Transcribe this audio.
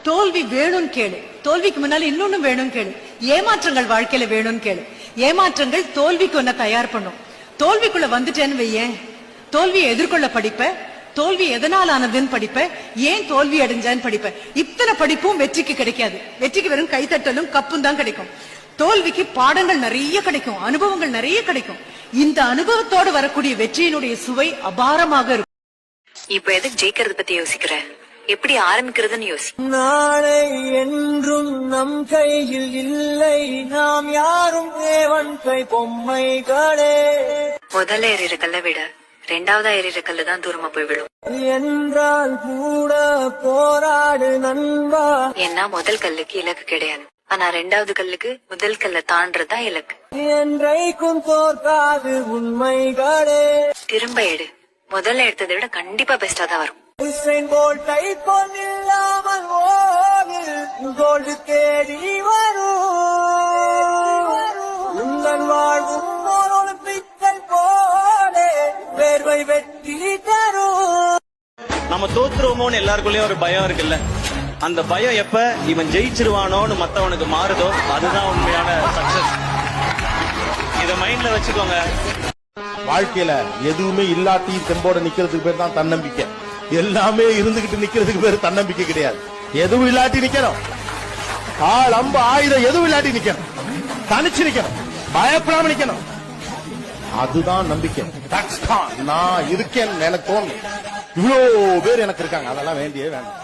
தோல்வி வேணும்னு கேளு, தோல்விக்கு முன்னால இன்னொன்னு வேணும் கேளு, ஏமாற்றங்கள் வாழ்க்கையில வேணும்னு கேளு. ஏமாற்றங்கள் தோல்விக்கு ஒன்ன தயார் பண்ணும். தோல்விக்குள்ள வந்துட்டேன்னு வையேன், தோல்வியை எதிர்கொள்ள படிப்ப, தோல்வி எதனால் ஆனதுன்னு படிப்ப, ஏன் தோல்வி அடைஞ்சான்னு படிப்ப. இத்தனை படிப்பும் வெற்றிக்கு கிடைக்காது. வெற்றிக்கு வெறும் கைத்தட்டலும் கப்பும் தான் கிடைக்கும். தோல்விக்கு பாடங்கள் நிறைய கிடைக்கும், அனுபவங்கள் நிறைய கிடைக்கும். இந்த அனுபவத்தோடு வரக்கூடிய வெற்றியினுடைய சுவை அபாரமாக இருக்கும். இப்ப எதுக்கு ஜெயிக்கிறது பத்தி யோசிக்கிற? எப்படி ஆரம்பிக்கிறதுன்னு யோசி. நாளை என்றும் நம் கையில் இல்லை, நாம் யாரும் தேவன் கை பொம்மைகளே. முதல்ல ஏறிற கல்ல விட ரெண்டாவதா ஏறிற கல்லு தான் தூரமா போய் விடும் என்றால் கூட போராடு நண்பா. ஏன்னா முதல் கல்லுக்கு இலக்கு கிடையாது, ஆனா ரெண்டாவது கல்லுக்கு முதல் கல்ல தாண்டதான் இலக்கு. என்றைக்கும் தோற்காது உண்மைகளே. திரும்ப எடு, முதல்ல எடுத்ததை விட கண்டிப்பா பெஸ்டா தான் வரும். போல்ட்டை பொன்னில்லாமல் கோல்டு தேடி வரும். உங்கள் வாழ்வும் ஒரு பித்தல் போலே வேர்வை வெட்டி தரும். நம்ம தோத்துருவோமோன்னு எல்லாருக்குள்ளயும் ஒரு பயம் இருக்குல்ல, அந்த பயம் எப்ப இவன் ஜெயிச்சிருவானோன்னு மத்தவனுக்கு மாறுதோ அதுதான் உண்மையான சக்சஸ். இத மைண்ட்ல வச்சுக்கோங்க. வாழ்க்கையில எதுவுமே இல்லாட்டி தெம்போட நிக்கிறதுக்கு பேர் தான் தன்னம்பிக்கை. எல்லாமே இருந்துகிட்டு நிக்கிறதுக்கு பேரு தன்னம்பிக்கை கிடையாது. எதுவும் இல்லாட்டி நிக்கணும், ஆள் அம்பு ஆயுதம் எதுவும் இல்லாட்டி நிக்கணும், தனிச்சு நிக்கணும், பயப்படாம நிக்கணும். அதுதான் நம்பிக்கை. நான் இருக்கேன் எனக்கு தோணும். இவ்வளவு பேர் எனக்கு இருக்காங்க, அதெல்லாம் வேண்டியே வேண்டாம்.